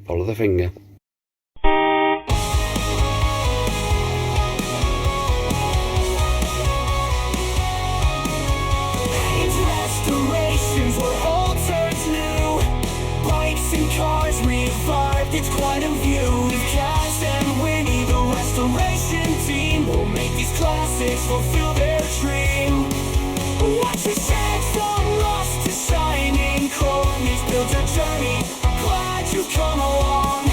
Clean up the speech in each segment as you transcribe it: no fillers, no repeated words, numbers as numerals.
Follow the finger. Restorations where all turns new. Bikes and cars revived, it's quite a view. Cass and Winnie, the restoration team, will make these classics fulfill their dream. Watch the shades from rust to shining chrome. Each builds a journey, glad you've come along.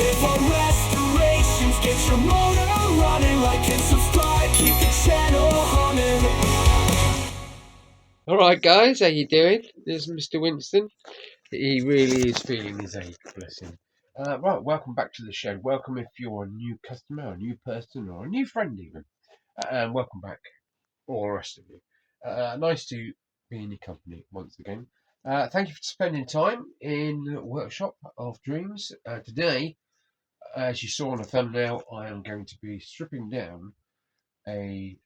If our restorations get your motor running, like and subscribe, keep the channel humming. Alright guys, how you doing? This is Mr. Winston. He really is feeling his ache, bless him. Right, welcome back to the show. Welcome if you're a new customer, a new person, or a new friend even. And welcome back, all the rest of you. Nice to be in your company once again. Thank you for spending time in the Workshop of Dreams. Today, as you saw on the thumbnail, I am going to be stripping down a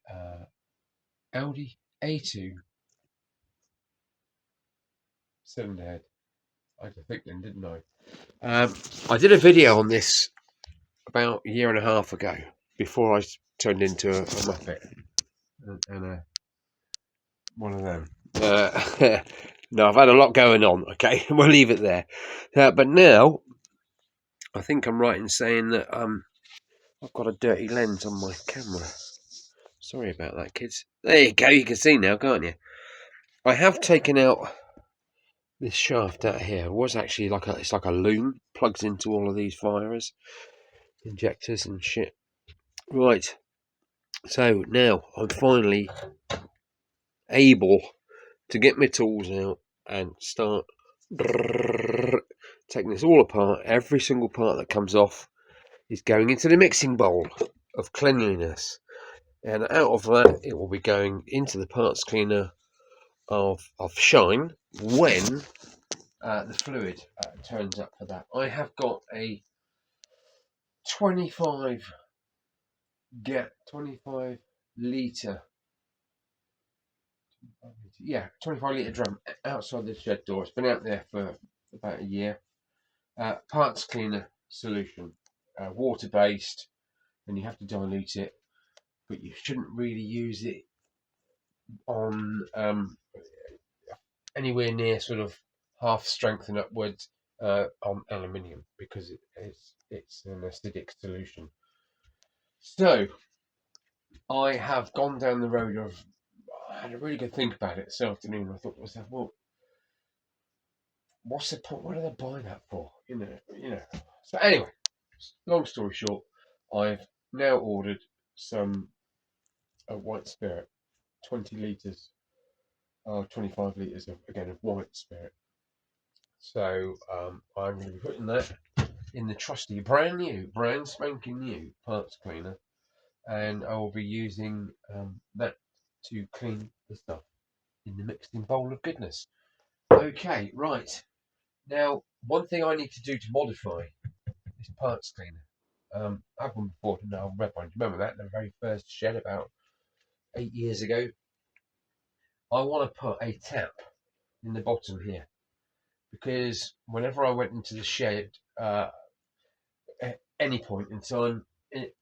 Audi A2 cylinder head. I had to think then, didn't I? I did a video on this about a year and a half ago, before I turned into a Muppet and one of them. No, I've had a lot going on, okay? We'll leave it there. But now, I think I'm right in saying that I've got a dirty lens on my camera. Sorry about that, kids. There you go, you can see now, can't you? I have taken out this shaft out here. It was actually it's like a loom, plugs into all of these firers, injectors and shit. Right, so now I'm finally able to get my tools out and start taking this all apart. Every single part that comes off is going into the mixing bowl of cleanliness, and out of that it will be going into the parts cleaner of shine when the fluid turns up for that. I have got a 25 litre 25 litre drum outside the shed door. It's been out there for about a year. Parts cleaner solution, water based, and you have to dilute it, but you shouldn't really use it on anywhere near sort of half strength and upwards on aluminium, because it's an acidic solution. So I have gone down the road of, I had a really good think about it this afternoon. I thought to myself, well, what's the point? What are they buying that for? You know. So anyway, long story short, I've now ordered some white spirit, 20 litres, 25 litres of white spirit. So I'm going to be putting that in the trusty brand spanking new parts cleaner, and I will be using that to clean the stuff in the mixing bowl of goodness. Okay, right. Now, one thing I need to do to modify this parts cleaner, I've one before, and I'll red one. Remember that, the very first shed about 8 years ago? I want to put a tap in the bottom here, because whenever I went into the shed, at any point in time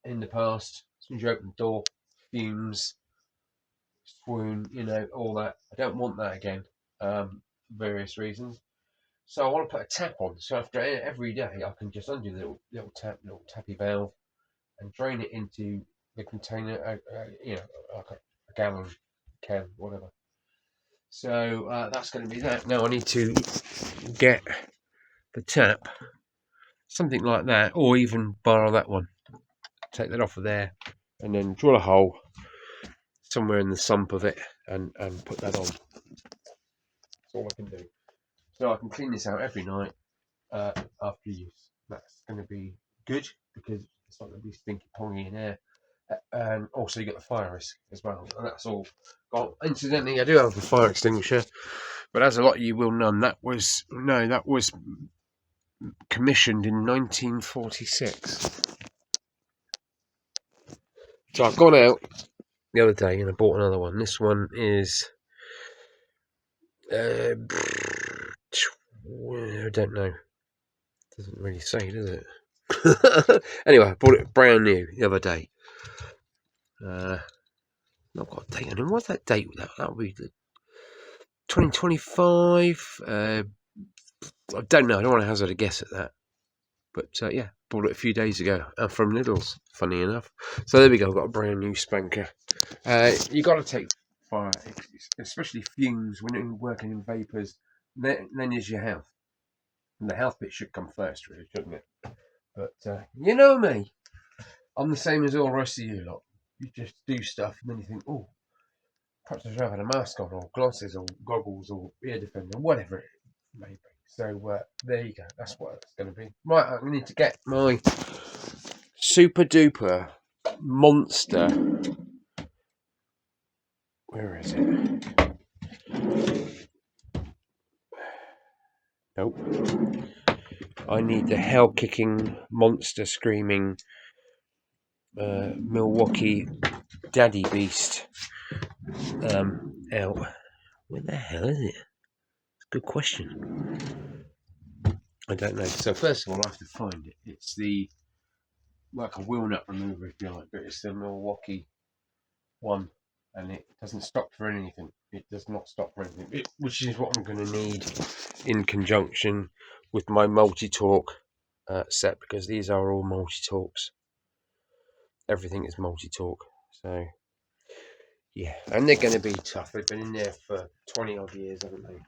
in the past, as soon as you open the door, fumes, swoon, all that. I don't want that again, for various reasons. So I want to put a tap on, so after every day I can just undo the little tappy valve and drain it into the container, like a gallon can, whatever. So that's going to be that. Now I need to get the tap, something like that, or even borrow that one. Take that off of there, and then drill a hole somewhere in the sump of it, and put that on. That's all I can do. So I can clean this out every night after use. That's going to be good, because it's not going to be stinky pongy in there. And also you get the fire risk as well, and that's all gone. Incidentally, I do have a fire extinguisher, but as a lot of you will know, that was commissioned in 1946. So I've gone out the other day and I bought another one. This one is I don't know, Doesn't really say, does it? Anyway, I bought it brand new the other day. Not got a date on it. What's that date? That'll be the 2025. I don't know. I don't want to hazard a guess at that. But yeah, bought it a few days ago from Lidl's, funny enough. So there we go, I've got a brand new spanker. You got to take fire, especially fumes when you're working in vapours. Then is your health. And the health bit should come first, really, shouldn't it? But you know me, I'm the same as all the rest of you lot. You just do stuff and then you think, oh, perhaps I should have had a mask on, or glasses, or goggles, or ear defender, whatever it may be. So there you go. That's what it's going to be. Right, I need to get my super duper monster. Where is it? Nope. I need the hell kicking, monster screaming Milwaukee Daddy Beast out. Where the hell is it? It's a good question. I don't know. So first of all, I have to find it. It's the like a wheel nut remover, if you like, but it's the Milwaukee one, and it doesn't stop for anything. It does not stop for anything, which is what I'm going to need in conjunction with my multi-torque set, because these are all multi-torques. Everything is multi-torque. So yeah, and they're going to be tough. They've been in there for 20 odd years, haven't they?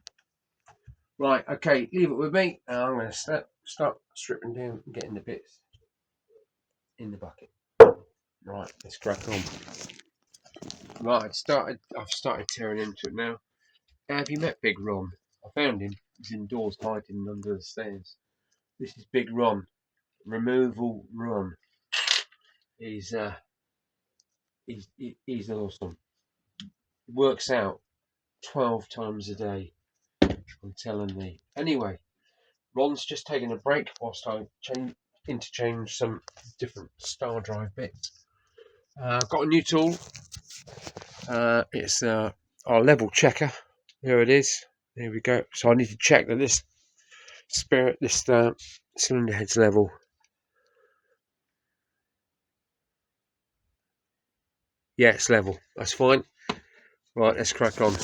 Right, okay, leave it with me. I'm going to start stripping down and getting the bits in the bucket. Right, let's crack on. Right, I've started tearing into it now. Have you met Big Ron? I found him. He's indoors hiding under the stairs. This is Big Ron. Removal Ron. He's awesome. He works out 12 times a day. I'm telling me. Anyway, Ron's just taking a break whilst I interchange some different star drive bits. I've got a new tool. It's our level checker. Here it is. There we go. So I need to check that this cylinder head's level. Yeah, it's level. That's fine. Right, let's crack on.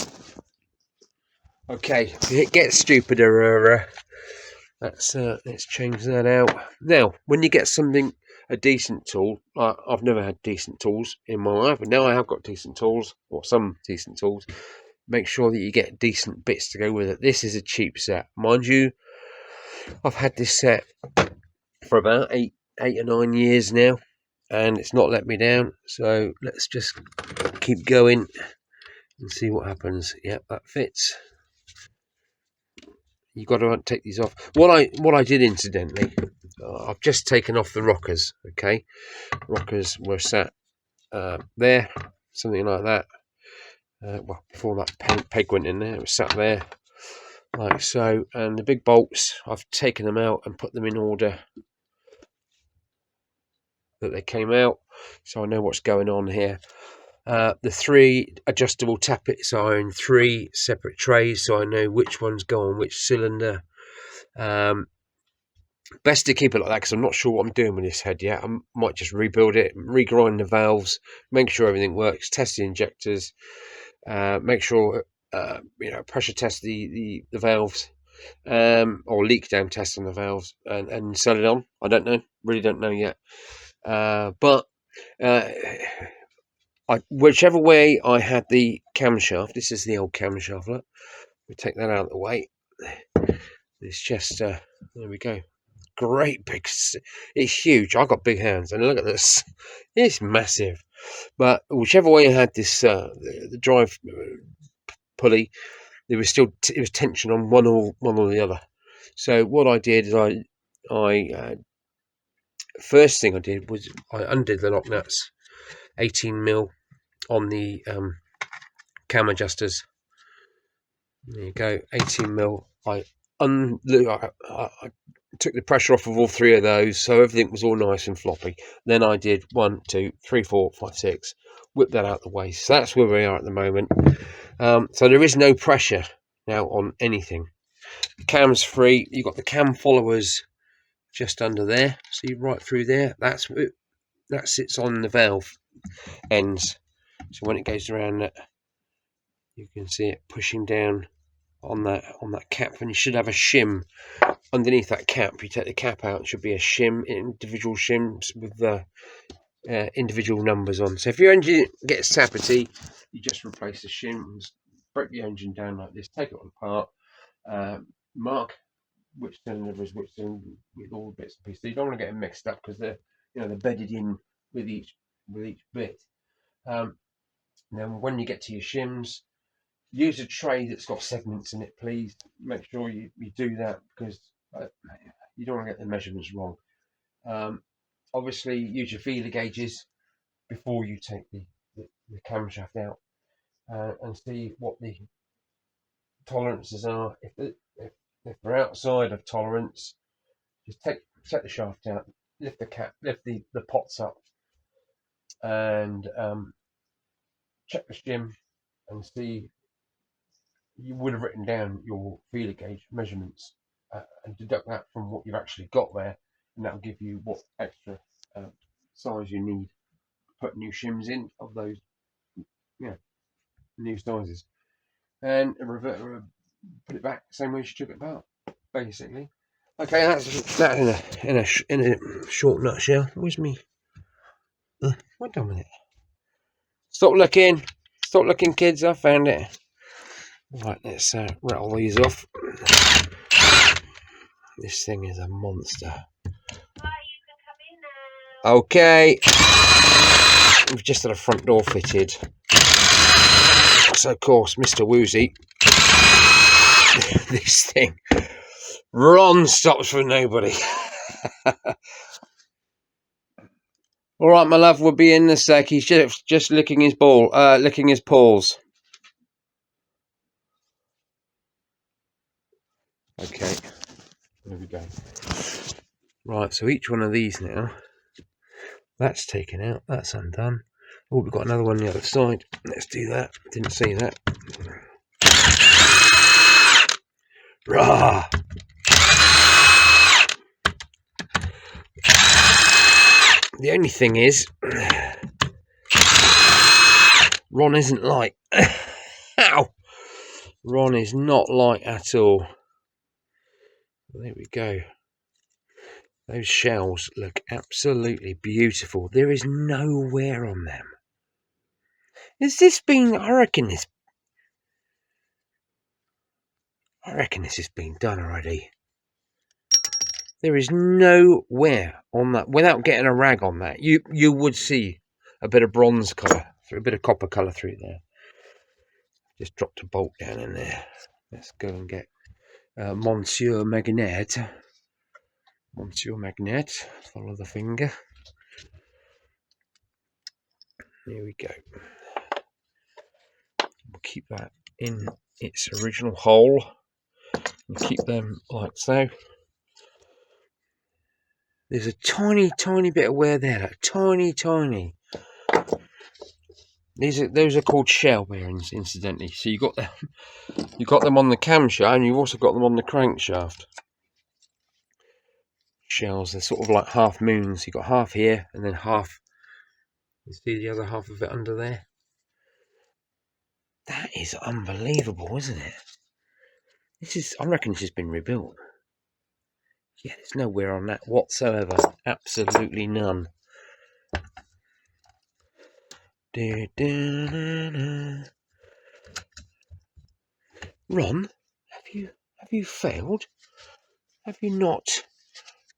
Okay, it gets stupider. Let's change that out. Now, when you get a decent tool, I've never had decent tools in my life, but now I have got decent tools, or some decent tools. Make sure that you get decent bits to go with it. This is a cheap set, mind you. I've had this set for about 8 or 9 years now, and it's not let me down. So let's just keep going and see what happens. Yep, that fits. You've got to take these off. What I did, incidentally, I've just taken off the rockers. Okay, rockers were sat there, something like that. Well, before that peg went in there, it was sat there like so. And the big bolts, I've taken them out and put them in order that they came out, so I know what's going on here. The 3 adjustable tappets are in 3 separate trays, so I know which ones go on which cylinder. Best to keep it like that, because I'm not sure what I'm doing with this head yet. I might just rebuild it, regrind the valves, make sure everything works, test the injectors, make sure pressure test the valves, or leak down test on the valves, and set it on. I don't know, really don't know yet. But whichever way I had the camshaft, this is the old camshaft. Look, we take that out of the way. It's just there we go. Great big, it's huge. I've got big hands, and look at this. It's massive. But whichever way I had this, the drive pulley, there was still it was tension on one or the other. So what I did is I first thing I did was I undid the lock nuts, 18mm on the cam adjusters. There you go, 18mm. I took the pressure off of all 3 of those, so everything was all nice and floppy. Then I did 1, 2, 3, 4, 5, 6, whip that out the way. So that's where we are at the moment. So there is no pressure now on anything. The cam's free. You've got the cam followers just under there. See, right through there. That sits on the valve ends. So when it goes around that, you can see it pushing down on that cap, and you should have a shim underneath that cap. You take the cap out, it should be a shim, individual shims with the individual numbers on. So if your engine gets tappety, you just replace the shims, break the engine down like this, take it apart, mark which cylinder is which cylinder with all the bits and pieces. You don't want to get them mixed up because they're bedded in with each bit. Then when you get to your shims, use a tray that's got segments in it, please. Make sure you do that, because you don't want to get the measurements wrong. Obviously, use your feeler gauges before you take the camshaft out, and see what the tolerances are. If they're outside of tolerance, just take the shaft out, lift the cap, lift the pots up, and check the shim and see. You would have written down your feeler gauge measurements and deduct that from what you've actually got there, and that will give you what extra size you need to put new shims in of those new sizes, and put it back the same way you took it apart, basically. Okay, that's that in a short nutshell. Where's me? What done with it? Stop looking, kids. I found it. Right, let's rattle these off. This thing is a monster. Right, you can come in now. Okay, we've just had a front door fitted, so of course Mr. Woozy, this thing, Ron stops for nobody. All right, my love, we'll be in a sec. He's just licking his paws. Okay, there we go. Right, so each one of these now, that's taken out, that's undone. Oh, we've got another one on the other side. Let's do that. Didn't see that. Rah! The only thing is, Ron isn't light. Ow! Ron is not light at all. There we go. Those shells look absolutely beautiful. There is no wear on them. Has this been? I reckon this has been done already. There is no wear on that. Without getting a rag on that, you would see a bit of bronze colour, a bit of copper colour through there. Just dropped a bolt down in there. Let's go and get Monsieur Magnet. Monsieur Magnet, follow the finger. Here we go. We'll keep that in its original hole. We'll keep them like so. There's a tiny bit of wear there, like tiny. Those are called shell bearings, incidentally. So you got them on the camshaft, and you've also got them on the crankshaft. Shells, they're sort of like half moons. You got half here, and then half. You see the other half of it under there. That is unbelievable, isn't it? I reckon this has been rebuilt. Yeah, there's no wear on that whatsoever. Absolutely none. Ron, have you failed? Have you not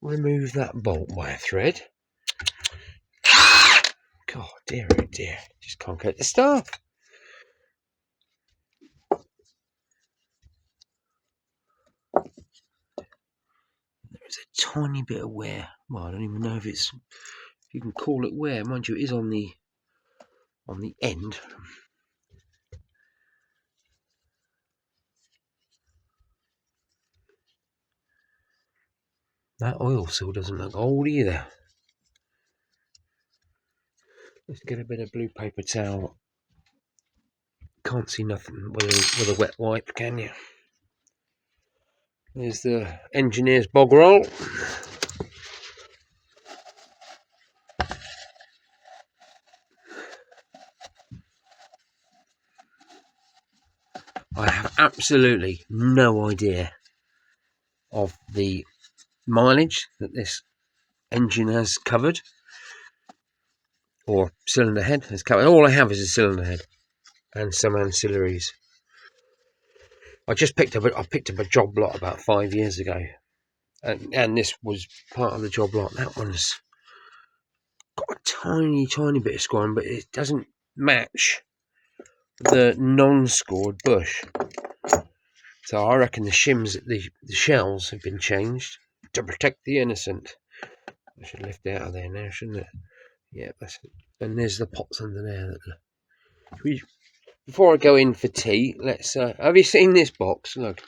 removed that bolt wire thread? God, dear, oh dear. Just can't get the start. There's a tiny bit of wear. Well, I don't even know if you can call it wear. Mind you, it is on the end. That oil seal doesn't look old either. Let's get a bit of blue paper towel. Can't see nothing with a wet wipe, can you? There's the engineer's bog roll. I have absolutely no idea of the mileage that this engine has covered, or cylinder head has covered. All I have is a cylinder head and some ancillaries. I picked up a job lot about 5 years ago, and this was part of the job lot. That one's got a tiny bit of scoring, but it doesn't match the non-scored bush. So I reckon the shims, the shells have been changed to protect the innocent. I should lift it out of there now, shouldn't it? Yeah, that's it. And there's the pots under there. Before I go in for tea, let's. Have you seen this box? Look,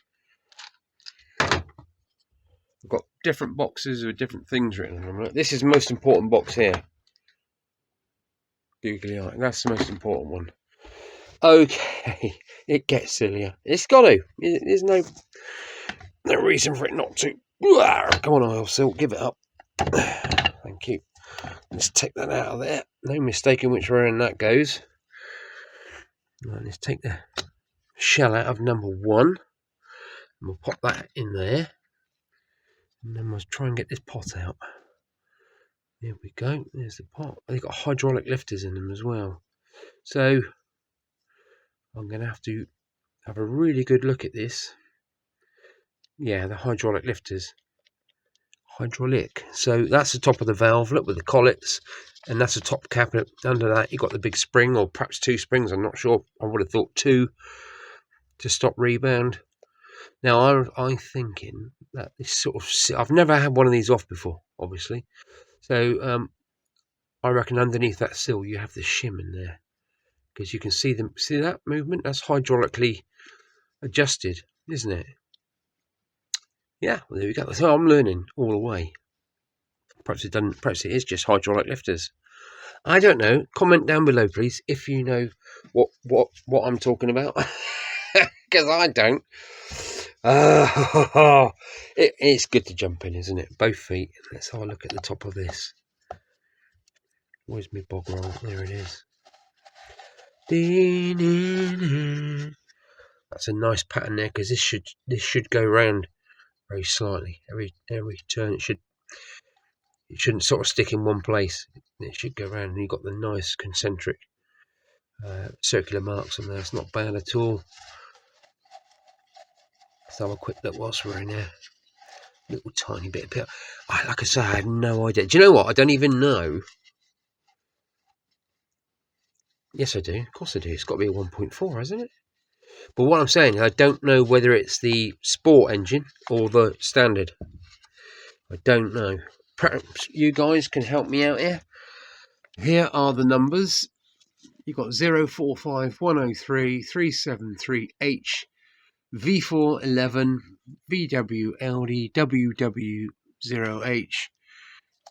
I've got different boxes with different things written on them. Look, this is the most important box here. Googly eye. That's the most important one. Okay, it gets sillier. It's got to. There's no reason for it not to. Come on, oil silk, give it up. Thank you. Let's take that out of there. No mistaking which way in that goes. Right, let's take the shell out of number 1. And we'll pop that in there. And then we'll try and get this pot out. There we go. There's the pot. They've got hydraulic lifters in them as well. So I'm going to have a really good look at this. Yeah, the hydraulic lifters. Hydraulic. So that's the top of the valve. Look with the collets. And that's the top cap. Under that, you've got the big spring, or perhaps 2 springs. I'm not sure. I would have thought 2 to stop rebound. Now, I'm thinking that this sort of... I've never had one of these off before, obviously. So I reckon underneath that sill, you have the shim in there. Because you can see them. See that movement? That's hydraulically adjusted, isn't it? Yeah, well, there we go. So I'm learning all the way. Perhaps it doesn't. Perhaps it is just hydraulic lifters. I don't know. Comment down below, please, if you know what I'm talking about, because I don't. It's good to jump in, isn't it? Both feet. Let's have a look at the top of this. Where's my bog roll? There it is. That's a nice pattern there, because this should go round very slightly. Every turn it shouldn't sort of stick in one place. It should go around, and you've got the nice concentric circular marks on there. It's not bad at all. Let's have a quick look whilst we're in there. Little tiny bit of peel. Like I say, I had no idea. Do you know what? I don't even know. Yes, I do. Of course I do. It's got to be a 1.4, hasn't it? But what I'm saying is I don't know whether it's the sport engine or the standard. I don't know. Perhaps you guys can help me out here. Here are the numbers. You've got 045103 373H, V411, VW AUDI, WW0H,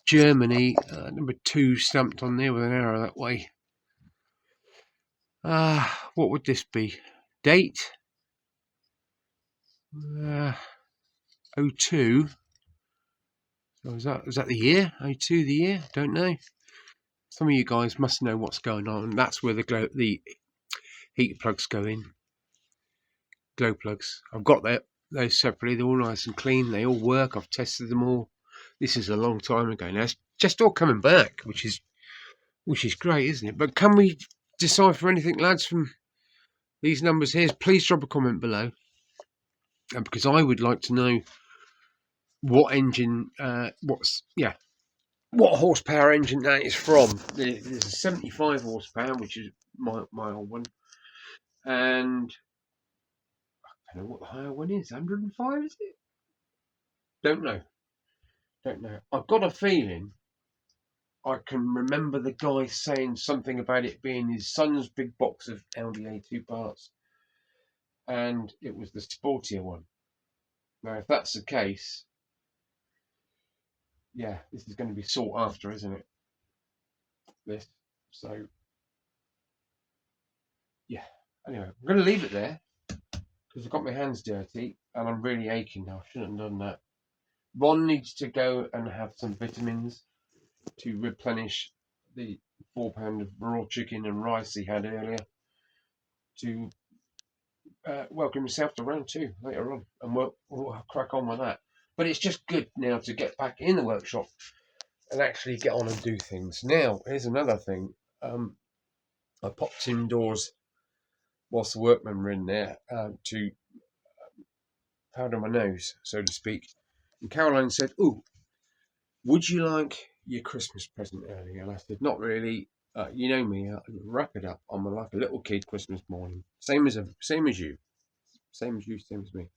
Germany, number 2 stamped on there with an arrow that way. What would this be? Date? 02. So is that the year? 02 the year? Don't know. Some of you guys must know what's going on. That's where the heat plugs go in. Glow plugs. I've got those separately. They're all nice and clean. They all work. I've tested them all. This is a long time ago now. It's just all coming back, which is great, isn't it? But can we decipher anything, lads, from these numbers here? Please drop a comment below, because I would like to know what engine, what horsepower engine that is from. There's a 75 horsepower, which is my old one, and I don't know what the higher one is. 105, is it? Don't know. I've got a feeling I can remember the guy saying something about it being his son's big box of Audi A2 parts, and it was the sportier one. Now, if that's the case, yeah, this is going to be sought after, isn't it? This. So, yeah. Anyway, I'm going to leave it there, because I've got my hands dirty, and I'm really aching now. I shouldn't have done that. Ron needs to go and have some vitamins to replenish the 4 pound of raw chicken and rice he had earlier, to welcome yourself to round 2 later on, and we'll crack on with that. But it's just good now to get back in the workshop and actually get on and do things. Now, here's another thing. I popped indoors whilst the workmen were in there to powder my nose, so to speak. And Caroline said, "Oh, would you like your Christmas present early?" And I said, "Not really. You know me. I wrap it up. I'm like a little kid Christmas morning. Same as you, same as me."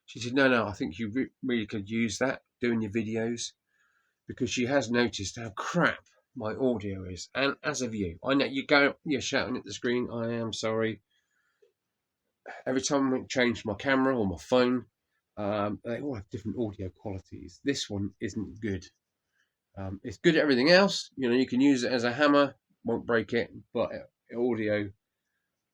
She said, "No, I think you really could use that doing your videos, because she has noticed how crap my audio is. And as of you, I know you're shouting at the screen. I am sorry. Every time I change my camera or my phone, they all have different audio qualities. This one isn't good. It's good at everything else. You know, you can use it as a hammer, won't break it, but audio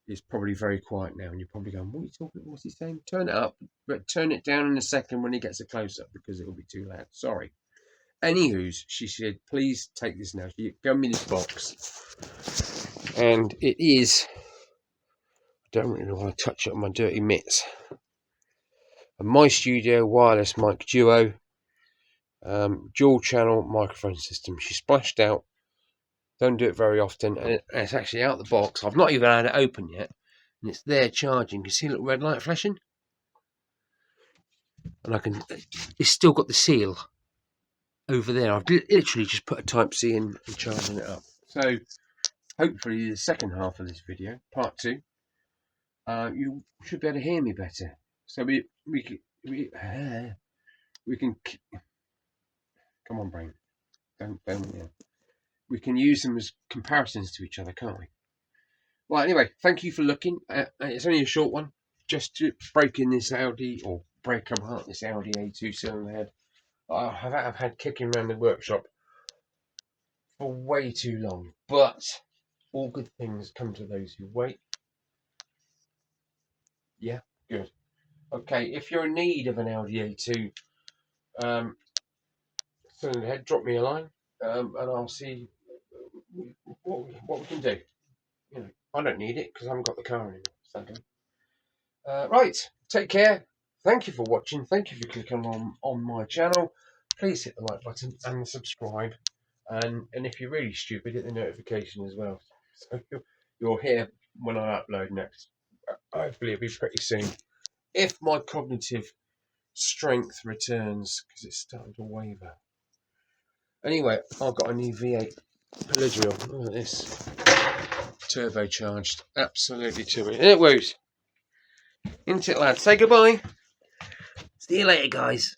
is probably very quiet now, and you're probably going, what are you talking about? What's he saying? Turn it up, but turn it down in a second when he gets a close-up, because it will be too loud. Sorry." Anywho's, she said, "Please take this now." She gave me this box, and it is, I don't really want to touch it on my dirty mitts, a My Studio wireless mic duo, dual channel microphone system. She splashed out. Don't do it very often, and it's actually out the box. I've not even had it open yet, and it's there charging. You can see a little red light flashing, and it's still got the seal over there. I've literally just put a Type-C in and charging it up. So hopefully the second half of this video, part 2, you should be able to hear me better. So we can come on, brain, don't yeah. We can use them as comparisons to each other, can't we? Well, anyway, thank you for looking. It's only a short one, just to break in this Audi, or break apart this Audi A2 cylinder head. I've had kicking around the workshop for way too long, but all good things come to those who wait. Yeah, good. Okay, if you're in need of an Audi A2 cylinder head, drop me a line, and I'll see what we can do. You know, I don't need it because I haven't got the car anymore, sadly. Right, take care. Thank you for watching. Thank you for clicking on my channel. Please hit the like button and subscribe. And if you're really stupid, hit the notification as well, so you'll hear when I upload next. Hopefully it'll be pretty soon, if my cognitive strength returns, because it's starting to waver. Anyway, I've got a new V8 Peligreal. Look at this, turbocharged, absolutely turbocharged. And it woos. Isn't it, lads? Say goodbye. See you later, guys.